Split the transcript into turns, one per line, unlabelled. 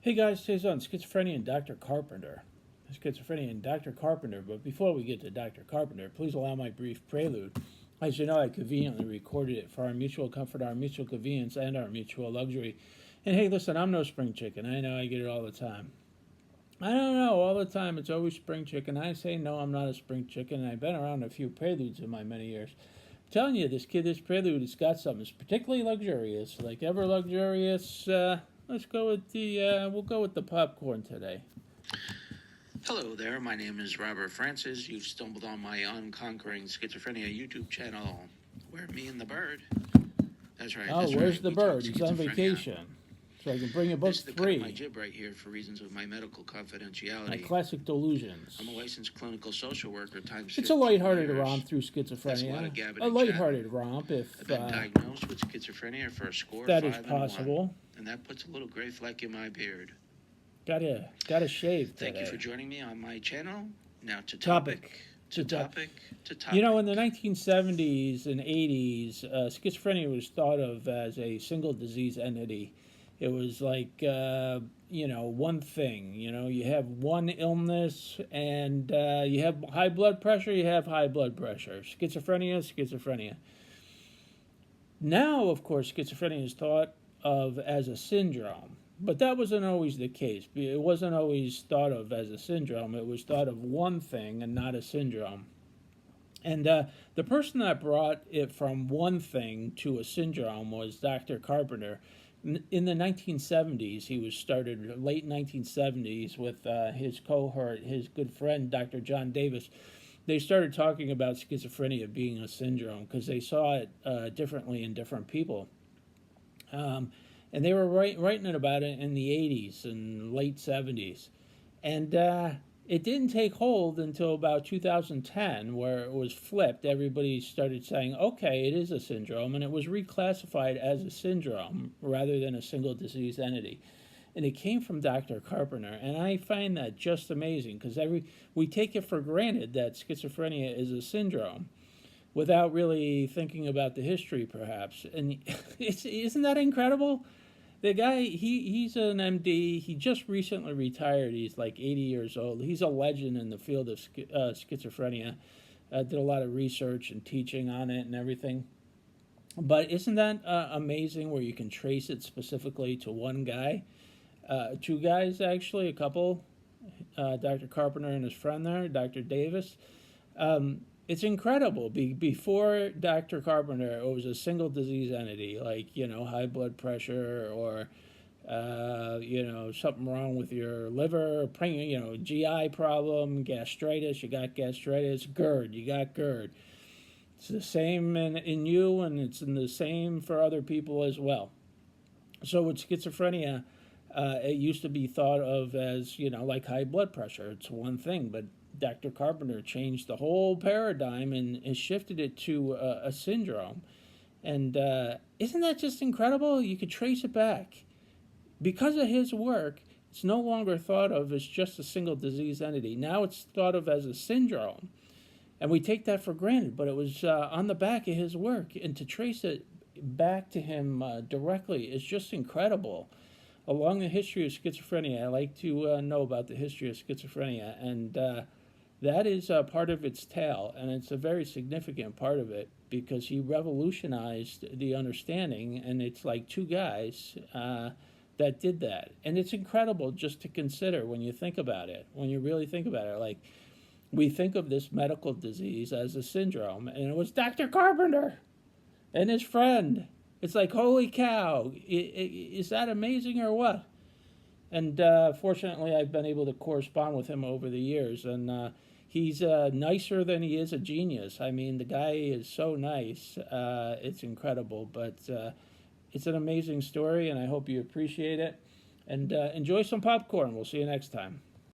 Hey guys, today's on Schizophrenia and Dr. Carpenter. Schizophrenia and Dr. Carpenter, but before we get to Dr. Carpenter, please allow my brief prelude. As you know, I conveniently recorded it for our mutual comfort, our mutual convenience, and our mutual luxury. And hey, listen, I'm no spring chicken. I know I get it all the time. I don't know, all the time it's always spring chicken. I say no, I'm not a spring chicken, and I've been around a few preludes in my many years. I'm telling you, this prelude has got something. It's particularly luxurious, like ever luxurious. Let's go with we'll go with the popcorn today.
Hello there, my name is Robert Francis. You've stumbled on my Unconquering Schizophrenia YouTube channel, where me and the bird. That's right.
Oh, where's the bird? He's on vacation. So I can bring you both free.
My jib right here for reasons of my medical confidentiality.
My classic delusions.
I'm a licensed clinical social worker.
It's a lighthearted romp through schizophrenia. A lighthearted romp if
I've been diagnosed with schizophrenia for a score.
That is possible.
And that puts a little gray fleck in my beard.
Gotta shave today.
Thank you for joining me on my channel. Now to topic. To topic.
You know, in the 1970s and 80s, schizophrenia was thought of as a single disease entity. It was like, one thing. You have one illness, and you have high blood pressure, you have high blood pressure. Schizophrenia. Now, of course, schizophrenia is thought of as a syndrome. But that wasn't always the case. It wasn't always thought of as a syndrome. It was thought of one thing and not a syndrome. And the person that brought it from one thing to a syndrome was Dr. Carpenter. In the 1970s, he was started late 1970s with his cohort, his good friend, Dr. John Davis. They started talking about schizophrenia being a syndrome because they saw it differently in different people. And they were writing about it in the 80s and late 70s. And it didn't take hold until about 2010, where it was flipped. Everybody started saying, okay, it is a syndrome, and it was reclassified as a syndrome rather than a single disease entity. And it came from Dr. Carpenter, and I find that just amazing, because we take it for granted that schizophrenia is a syndrome without really thinking about the history, perhaps. And isn't that incredible? The guy, he's an MD. He just recently retired. He's like 80 years old. He's a legend in the field of schizophrenia. Did a lot of research and teaching on it and everything. But isn't that amazing, where you can trace it specifically to one guy? Two guys, actually, a couple. Dr. Carpenter and his friend there, Dr. Davis. It's incredible. Before Dr. Carpenter, it was a single disease entity, like, high blood pressure or, something wrong with your liver, GI problem, gastritis, you got gastritis, GERD, you got GERD. It's the same in you, and it's in the same for other people as well. So with schizophrenia, it used to be thought of as, like high blood pressure. It's one thing, but Dr. Carpenter changed the whole paradigm and shifted it to a syndrome. And isn't that just incredible? You could trace it back. Because of his work, it's no longer thought of as just a single disease entity. Now it's thought of as a syndrome. And we take that for granted, but it was on the back of his work. And to trace it back to him directly is just incredible. Along the history of schizophrenia, I like to know about the history of schizophrenia, and that is part of its tale, and it's a very significant part of it, because he revolutionized the understanding, and it's like two guys that did that. And it's incredible just to consider when you think about it, when you really think about it. Like, we think of this medical disease as a syndrome, and it was Dr. Carpenter and his friend. It's like, holy cow, is that amazing or what? And fortunately, I've been able to correspond with him over the years, and he's nicer than he is a genius. I mean, the guy is so nice. It's incredible, but it's an amazing story, and I hope you appreciate it. And enjoy some popcorn. We'll see you next time.